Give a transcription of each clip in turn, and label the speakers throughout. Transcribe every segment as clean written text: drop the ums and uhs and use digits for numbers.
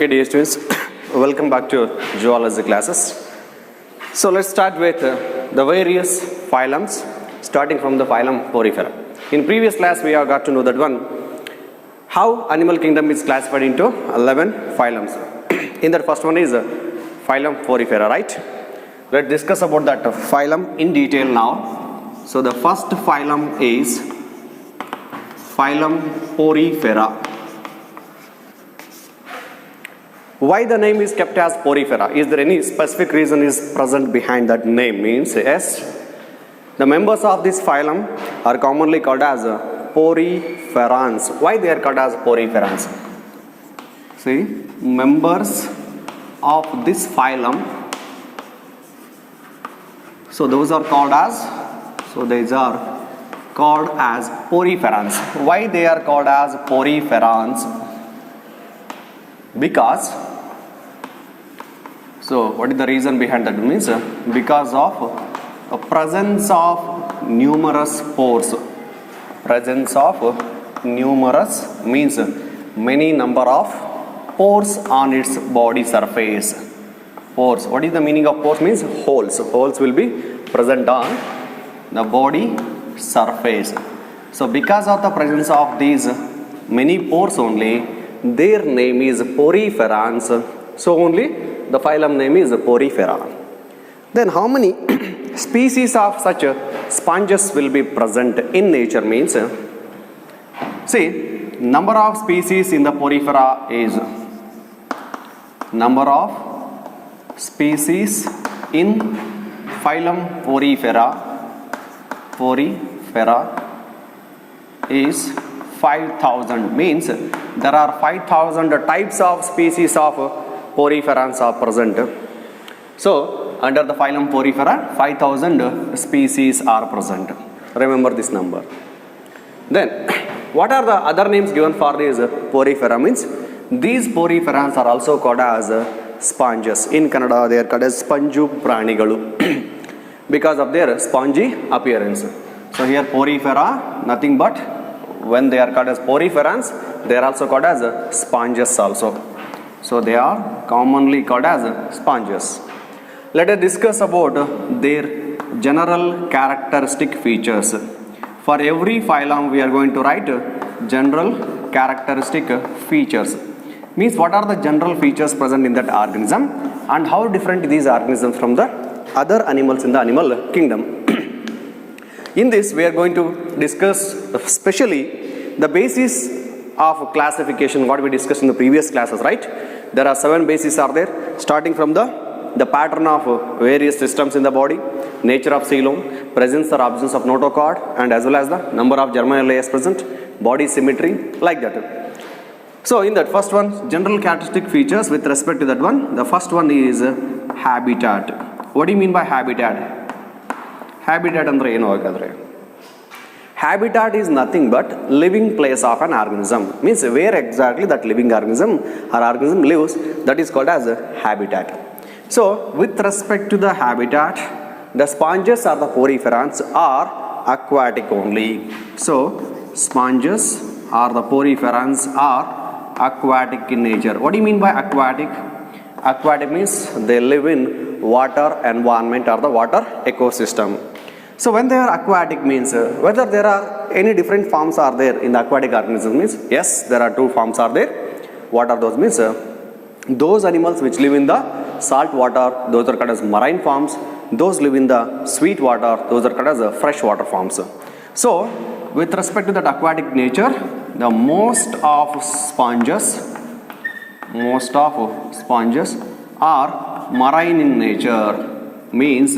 Speaker 1: Okay, dear students, welcome back to zoology classes. So let's start with the various phylums, starting from the phylum Porifera. In previous class, we have got to know that one, how animal kingdom is classified into 11 phylums. In that first one is phylum Porifera, right? Let's discuss about that phylum in detail now. So the first phylum is phylum Porifera. Why the name is kept as Porifera? Is there any specific reason is present behind that name? Means yes, the members of this phylum are commonly called as Poriferans. Why they are called as Poriferans? See, members of this phylum, so those are called as, Poriferans. Why they are called as Poriferans? Because, so what is the reason behind that? Means because of a presence of numerous pores. Presence of numerous means many number of pores on its body surface. Pores. What is the meaning of pores? Means holes. Holes will be present on the body surface. So because of the presence of these many pores only, their name is Poriferans. So only the phylum name is Porifera. Then how many species of such sponges will be present in nature? Means, see, number of species in the Porifera is, number of species in phylum Porifera is 5,000. Means there are 5,000 types of species of Poriferans are present. So under the phylum Porifera, 5,000 species are present. Remember this number. Then what are the other names given for these Porifera? Means these Poriferans are also called as sponges. In Kannada they are called as sponju pranigalu because of their spongy appearance. So here Porifera, nothing but when they are called as Poriferans, they are also called as sponges also. So they are commonly called as sponges. Let us discuss about their general characteristic features. For every phylum we are going to write general characteristic features. Means what are the general features present in that organism and how different these organisms from the other animals in the animal kingdom. In this, we are going to discuss especially the basis of classification, what we discussed in the previous classes, right? There are 7 bases are there, starting from the pattern of various systems in the body, nature of coelom, presence or absence of notochord, and as well as the number of germinal layers present, body symmetry, like that. So in that first one, general characteristic features with respect to that one, the first one is habitat. What do you mean by habitat? Habitat andre ಏನು ಹಾಗಾದ್ರೆ? Habitat is nothing but living place of an organism. Means where exactly that living organism or organism lives, that is called as a habitat. So with respect to the habitat, the sponges or the Poriferans are aquatic only. So sponges or the Poriferans are aquatic in nature. What do you mean by aquatic? Aquatic means they live in water environment or the water ecosystem. So when they are aquatic means whether there are any different forms are there in the aquatic organism means yes, there are 2 forms are there. What are those? Means those animals which live in the salt water, those are called as marine forms. Those live in the sweet water, those are called as freshwater forms. So with respect to that aquatic nature, the most of sponges are marine in nature. Means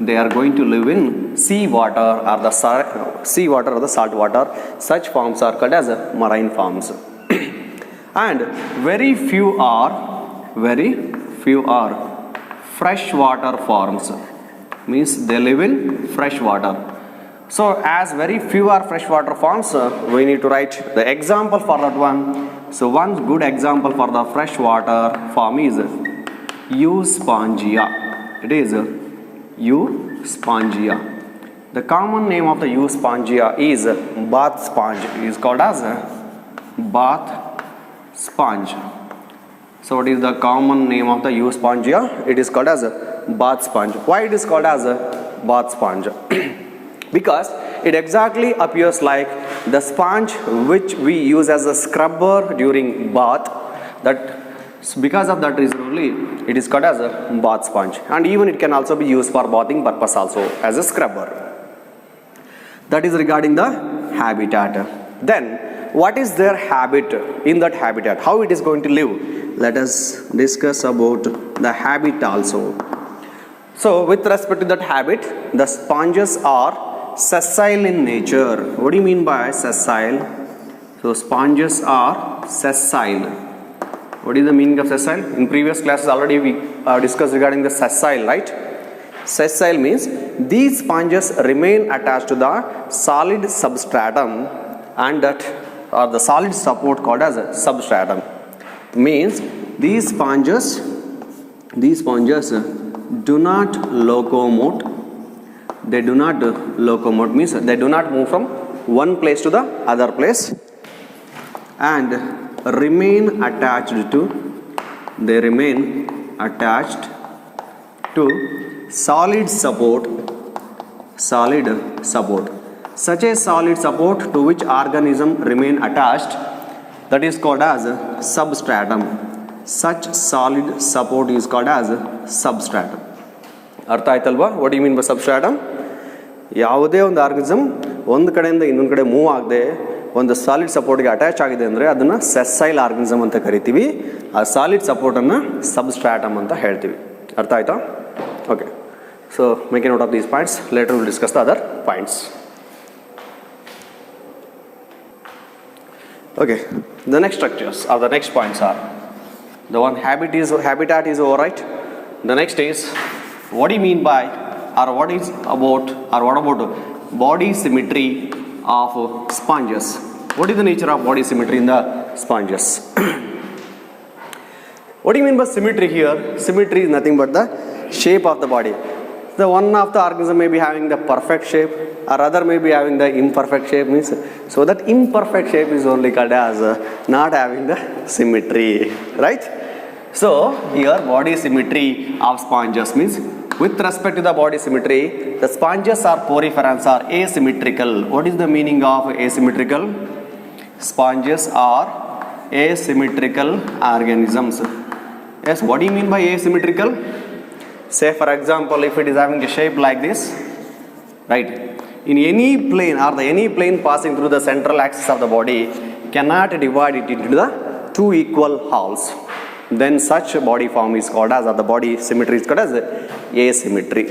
Speaker 1: they are going to live in sea water or the salt water. Such forms are called as marine forms. And very few are freshwater forms. Means they live in fresh water. So as very few are freshwater forms, we need to write the example for that one. So one good example for the freshwater form is Euspongia. It is Euspongia. The common name of the Euspongia is bath sponge. It is called as bath sponge. So what is the common name of the U sponge here? It is called as a bath sponge. Why it is called as a bath sponge? Because it exactly appears like the sponge which we use as a scrubber during bath. That because of that reason only it is called as a bath sponge, and even it can also be used for bathing purpose also as a scrubber. That is regarding the habitat. Then what is their habit in that habitat? How it is going to live? Let us discuss about the habit also. So with respect to that habit, the sponges are sessile in nature. What do you mean by sessile? So sponges are sessile. What is the meaning of sessile? In previous classes already we discussed regarding the sessile, right? Sessile means these sponges remain attached to the solid substratum, and that or the solid support called as a substratum. Means these sponges do not locomote. They do not locomote means they do not move from one place to the other place, and remain attached to solid support. Such a solid support to which organism remain attached, that is called as substratum. Such solid support is called as substratum. ಅರ್ಥ ಆಯ್ತಲ್ವಾ? What you mean by substratum? ಯಾವುದೇ ಒಂದು organism ಒಂದು ಕಡೆಯಿಂದ ಇನ್ನೊಂದು ಕಡೆ move ಆಗದೆ ಒಂದು ಸಾಲಿಡ್ ಸಪೋರ್ಟ್ಗೆ ಅಟ್ಯಾಚ್ ಆಗಿದೆ ಅಂದರೆ ಅದನ್ನು ಸೆಸ್ಸೈಲ್ ಆರ್ಗನಿಸಮ್ ಅಂತ ಕರಿತೀವಿ. ಆ ಸಾಲಿಡ್ ಸಪೋರ್ಟನ್ನು ಸಬ್ಸ್ಟ್ರಾಟಮ್ ಅಂತ ಹೇಳ್ತೀವಿ. ಅರ್ಥ ಆಯ್ತಾ? Okay. So make a note of these points. Later will discuss the other points. Okay, the next structures or the next points are the one habitat is over, right? The next is what do you mean by or what about body symmetry of sponges? What is the nature of body symmetry in the sponges? What do you mean by symmetry here? Symmetry is nothing but the shape of the body. The one of the organism may be having the perfect shape, or other may be having the imperfect shape. Means so that imperfect shape is only called as not having the symmetry, right? So here body symmetry of sponges means with respect to the body symmetry, the sponges are poriferans are asymmetrical. What is the meaning of asymmetrical? Sponges are asymmetrical organisms. Yes, what do you mean by asymmetrical? Say for example, if it is having a shape like this, right, in any plane or any plane passing through the central axis of the body cannot divide it into the two equal halves, then such body form is called as, or the body symmetry is called as asymmetry.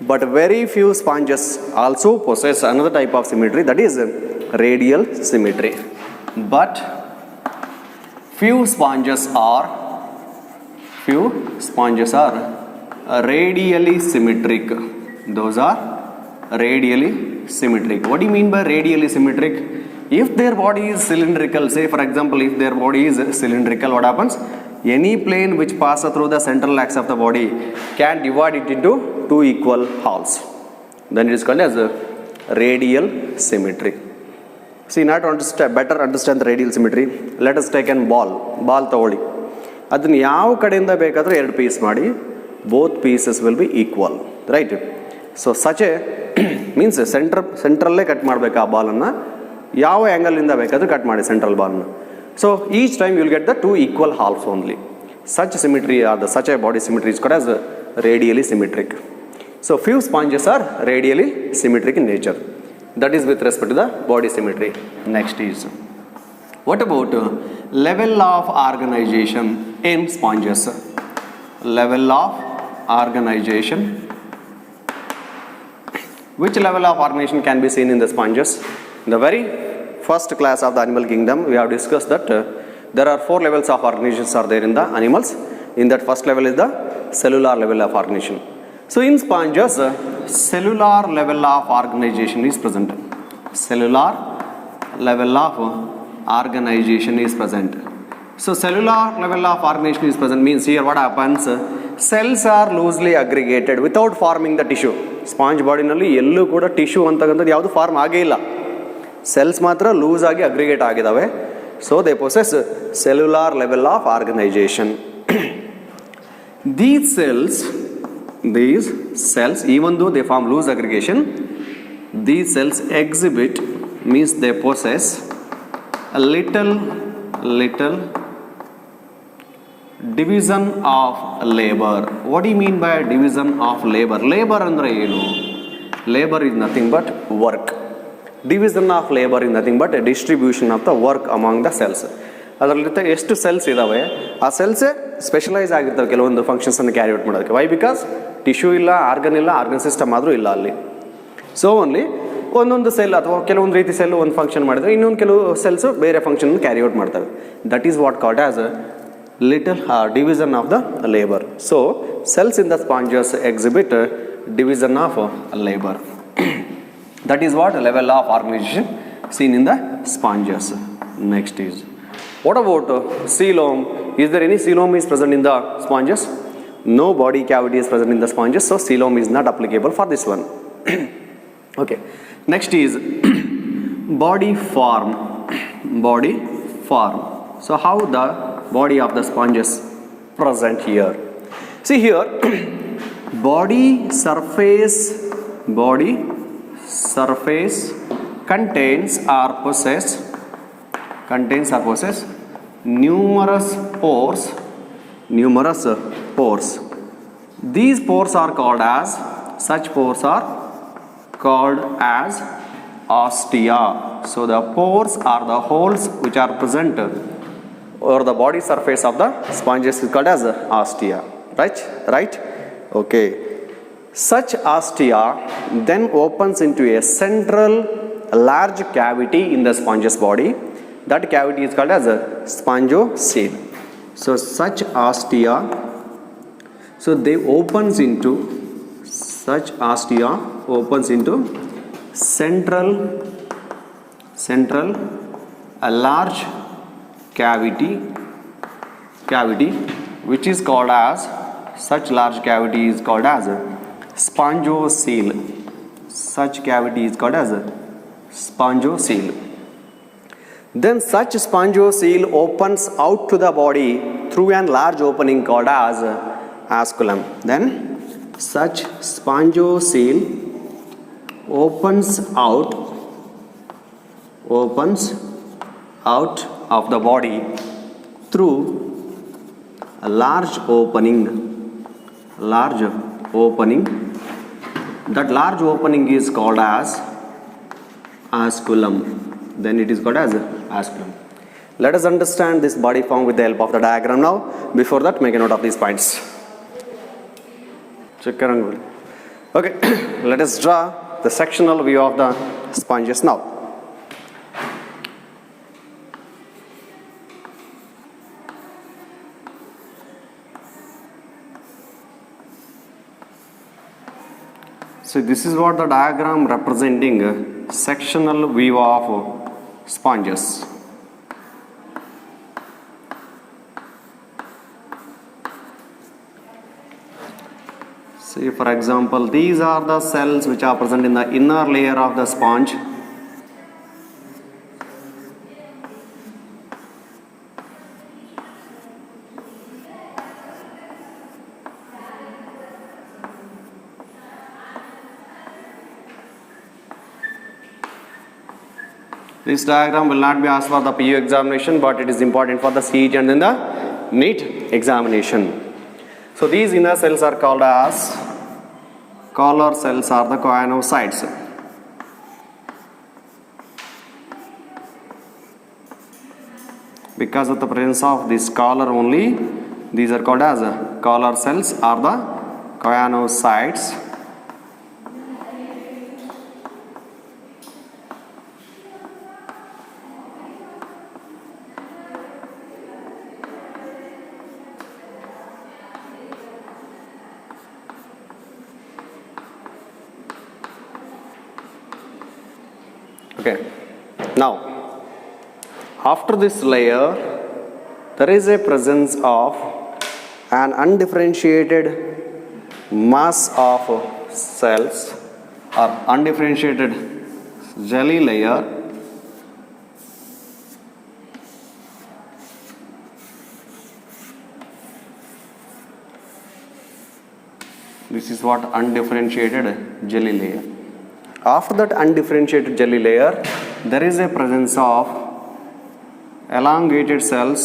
Speaker 1: But very few sponges also possess another type of symmetry, that is radial symmetry. But few sponges are radially symmetric. Those are radially symmetric. What do you mean by radially symmetric? If their body is cylindrical, say for example, if their body is cylindrical, what happens? Any plane which passes through the central axis of the body can divide it into two equal halves. Then it is called as a radial symmetry. See, now to better understand the radial symmetry, let us take a ball ತಗೊಳ್ಳಿ. ಅದನ್ನು ಯಾವ ಕಡೆಯಿಂದ ಬೇಕಾದರೂ ಎರಡು piece ಮಾಡಿ, both pieces will be equal, right? So such a means centrallೇ cut ಮಾಡಬೇಕು ಆ ಬಾಲನ್ನು, ಯಾವ ಆ್ಯಂಗಲಿಂದ ಬೇಕಾದರೂ ಕಟ್ ಮಾಡಿ ಸೆಂಟ್ರಲ್ ಬಾಲನ್ನು. So each time you will get the two equal halves only. Such symmetry or such a body symmetry is called as radially symmetric. So few sponges are radially symmetric in nature. That is with respect to the body symmetry. Next is what about level of organization in sponges? Level of organization. Which level of organization can be seen in the sponges? In the very first class of the animal kingdom, we have discussed that there are 4 levels of organizations are there in the animals. In that first level is the cellular level of organization. So in sponges, cellular level of organization is present. Cellular level of organization is present. So cellular level of organization is present means here what happens? Cells are loosely aggregated without forming the tissue. Sponge body nalli ಎಲ್ಲೂ ಕೂಡ tissue ಅಂತಕ್ಕಂಥದ್ದು ಯಾವುದು form ಆಗೇ ಇಲ್ಲ. Cells ಮಾತ್ರ loose ಆಗಿ aggregate ಆಗಿದ್ದಾವೆ. So they possess cellular level of organization. These cells, even though they form loose aggregation, these cells exhibit, means they possess a little division of labor. What do you mean by division of labor? Labor andre enu? Labor is nothing but work. Division of labor is nothing but a distribution of the work among the cells. ಅದರಲ್ಲಿ ಎಷ್ಟು cells ಇದ್ದಾವೆ ಆ ಸೆಲ್ಸೇ specialise ಆಗಿರ್ತವೆ ಕೆಲವೊಂದು ಫಂಕ್ಷನ್ಸನ್ನು carry out ಮಾಡೋದಕ್ಕೆ. Y? Because tissue ಇಲ್ಲ, organ system ಆದರೂ ಇಲ್ಲ ಅಲ್ಲಿ. ಸೊ ಓನ್ಲಿ ಒಂದೊಂದು ಸೆಲ್ ಅಥವಾ ಕೆಲವೊಂದು ರೀತಿ ಸೆಲ್ ಒಂದು ಫಂಕ್ಷನ್ ಮಾಡಿದರೆ ಇನ್ನೊಂದು ಕೆಲವು ಸೆಲ್ಸು ಬೇರೆ ಫಂಕ್ಷನ್ ಕ್ಯಾರಿ ಔಟ್ ಮಾಡ್ತವೆ. That is what called as little division of the labor. So cells in the sponges exhibit division of labor. That is what level of organization seen in the sponges. Next is, what about coelom? Is there any coelom is present in the sponges? No body cavity is present in the sponges, so coelom is not applicable for this one. Okay, next is body form. So how the body of the sponges present here? See here, body surface contains or possess numerous pores. These pores are called as, such pores are called as ostia. So the pores are the holes which are present or the body surface of the sponges is called as ostia. Right? Okay. Such ostia then opens into a central large cavity in the sponge's body. That cavity is called as a spongocoel. So such ostia, so they opens into central a large cavity which is called as, such large cavity is called as spongocoel. Such cavity is called as spongocoel. Then such spongocoel opens out to the body through a large opening called as osculum. Then such spongocoel opens out of the body through a large opening. That large opening is called as osculum. Then it is called as osculum. Let us understand this body form with the help of the diagram now. Before that, make a note of these points. Okay, let us draw the sectional view of the sponges now. So this is what the diagram representing sectional view of sponges. See, for example, these are the cells which are present in the inner layer of the sponge. This diagram will not be asked for the PU examination, but it is important for the CET and then the NEET examination. So these inner cells are called as, collar cells are the choanocytes. Because of the presence of this collar only, these are called as collar cells are the choanocytes. Okay, now after this layer there is a presence of an undifferentiated mass of cells or undifferentiated jelly layer This is what undifferentiated jelly layer. After that undifferentiated jelly layer, there is a presence of elongated cells.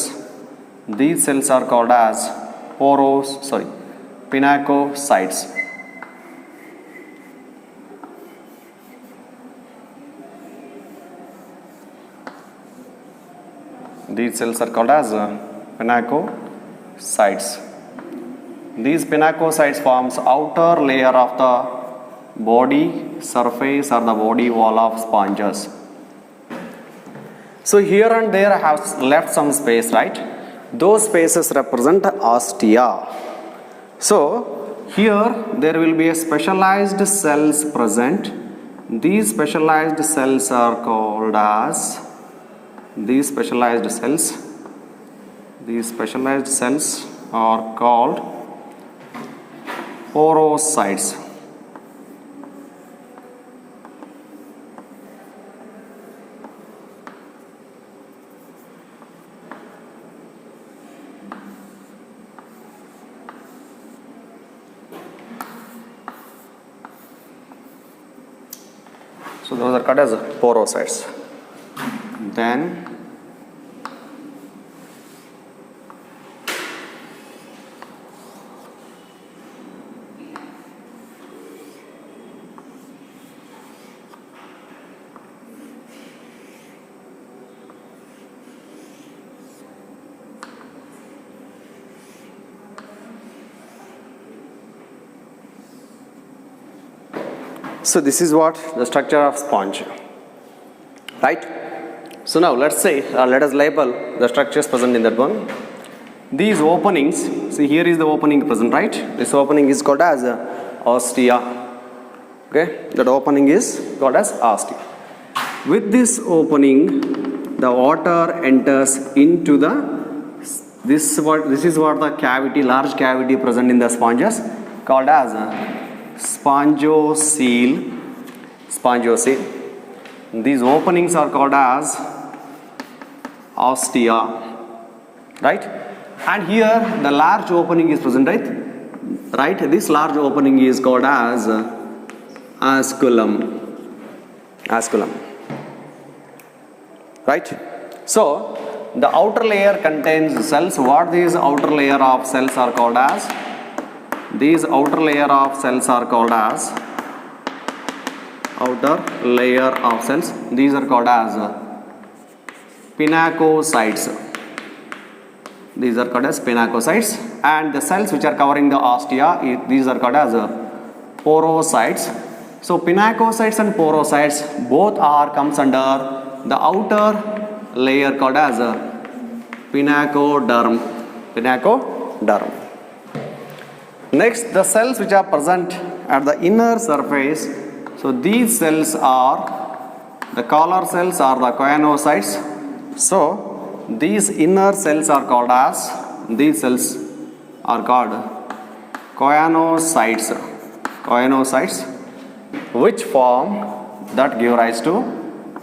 Speaker 1: These cells are called as pinacocytes. These cells are called as pinacocytes. These pinacocytes forms outer layer of the body surface or the body wall of sponges. So here and there I have left some space, right? Those spaces represent ostia. So here there will be a specialized cells present. These specialized cells are called as are called porocytes. So those are called as porocytes. Then so this is what the structure of sponge, right? So now let us label the structures present in that one. These openings, see here is the opening present, right? This opening is called as ostia. Okay, that opening is called as ostia. With this opening, the water enters into this is what the cavity, large cavity present in the sponges called as spongocoel. These openings are called as ostia, right? And here the large opening is present, right? This large opening is called as osculum, right? So the outer layer contains cells. What these outer layer of cells are called as? These outer layer of cells are called as These are called as pinacocytes. And the cells which are covering the ostia, these are called as porocytes. So pinacocytes and porocytes both comes under the outer layer called as pinacoderm. Next, the cells which are present at the inner surface. So these cells are the collar cells or the choanocytes. So these inner cells are called choanocytes, which form that give rise to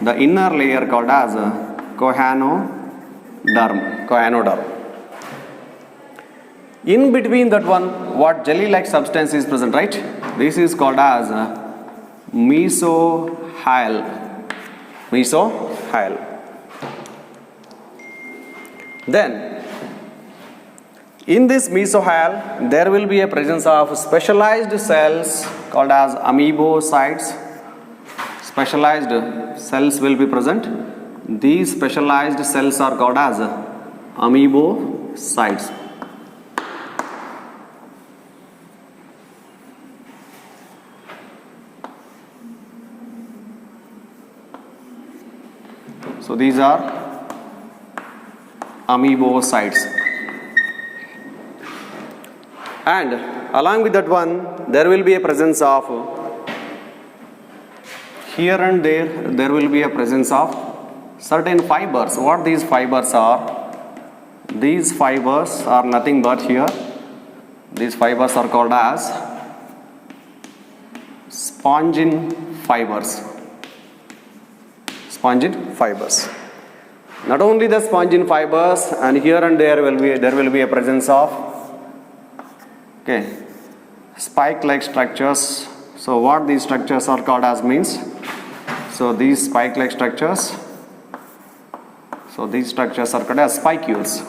Speaker 1: the inner layer called as choanoderm. In between that one, what jelly-like substance is present, right? This is called as mesohyl. Then, in this mesohyl, there will be a presence of specialized cells called as amoebocytes. Specialized cells will be present. These specialized cells are called as amoebocytes. So these are amoebocytes. And along with that one, there will be a presence of here and there will be a presence of certain fibers. What these fibers are? These fibers are nothing but here. These fibers are called as spongin fibers. Not only the spongin fibers, and here and there will be a presence of spike-like structures. So what these structures are called as means, so these spike-like structures, so these structures are called as spicules.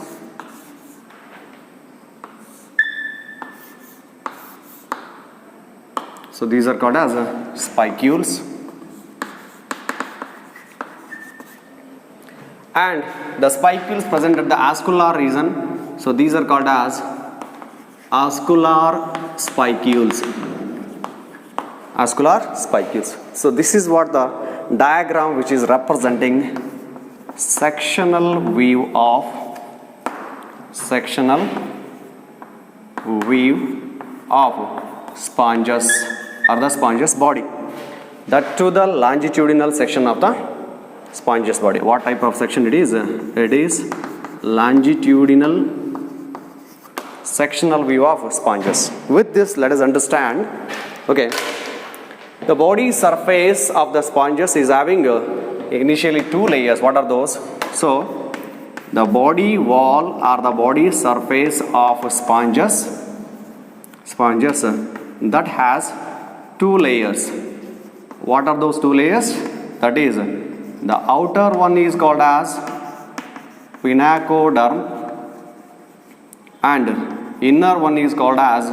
Speaker 1: So these are called as spicules. And the spicules present at the ascular region, so these are called as ascular spicules. Ascular spicules. So this is what the diagram which is representing sectional view of sponges or the sponge's body. That to the longitudinal section of the sponge's body. What type of section it is? It is longitudinal sectional view of sponges. With this, let us understand, okay, the body surface of the sponges is having initially two layers. What are those? So, the body wall or the body surface of sponges that has two layers. What are those two layers? That is, the outer one is called as pinacoderm and inner one is called as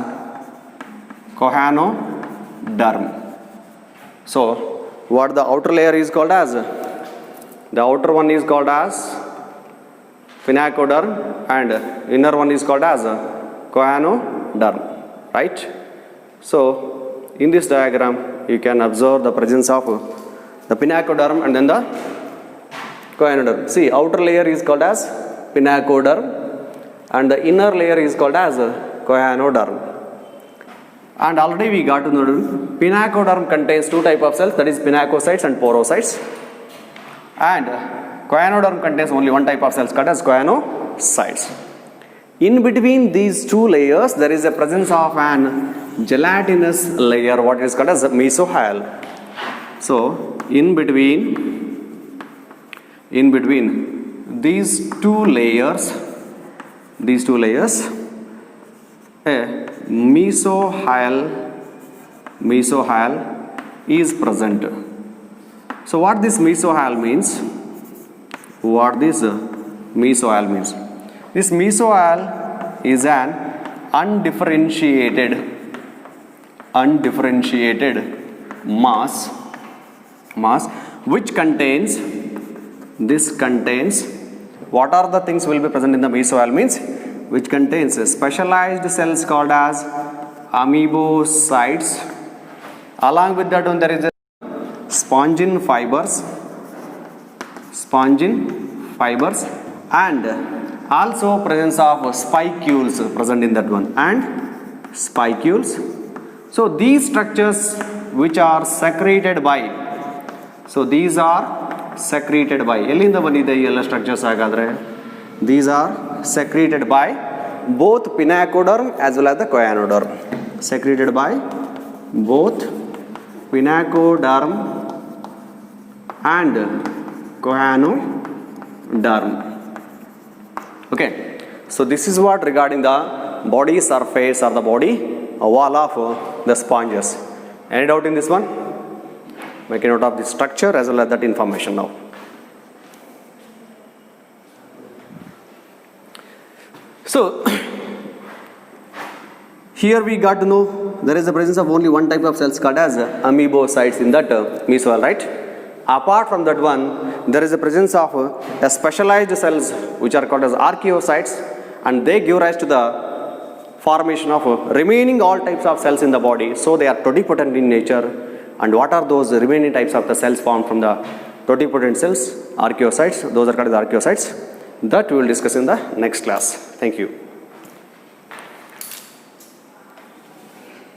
Speaker 1: choanoderm. So, what the outer layer is called as? The outer one is called as pinacoderm and inner one is called as choanoderm, right? So, in this diagram, you can observe the presence of the pinacoderm and then the choanoderm. See, outer layer is called as pinacoderm and the inner layer is called as choanoderm. And already we got to know pinacoderm contains two types of cells, that is pinacocytes and porocytes. And choanoderm contains only one type of cells called as choanocytes. In between these two layers, there is a presence of an gelatinous layer, what is called as mesohyal. So, in between these two layers, a mesohyal is present. So what this mesohyal means? This mesohyal is an undifferentiated mass which contains what are the things will be present in the mesohyal means, which contains specialized cells called as amoebocytes. Along with that one, there is a spongin fibers and also presence of spicules present in that one and spicules. So these structures which are secreted by, so these are secreted by, ಎಲ್ಲಿಂದ ಬಂದಿದೆ ಈ ಎಲ್ಲ structures ಹಾಗಾದ್ರೆ? These are secreted by both pinacoderm as well as the choanoderm. Secreted by both pinacoderm and choanoderm. Okay, so this is what regarding the body surface or the body wall of the sponges. Any doubt in this one? Make a note of the structure as well as that information now. So, here we got to know there is the presence of only one type of cells called as amoebocytes in that mesohyal, right? Apart from that one, there is a presence of a specialized cells which are called as archaeocytes, and they give rise to the formation of remaining all types of cells in the body. So they are totipotent in nature. And what are those remaining types of the cells formed from the totipotent cells? Archaeocytes. Those are called as archaeocytes. That we will discuss in the next class. Thank you.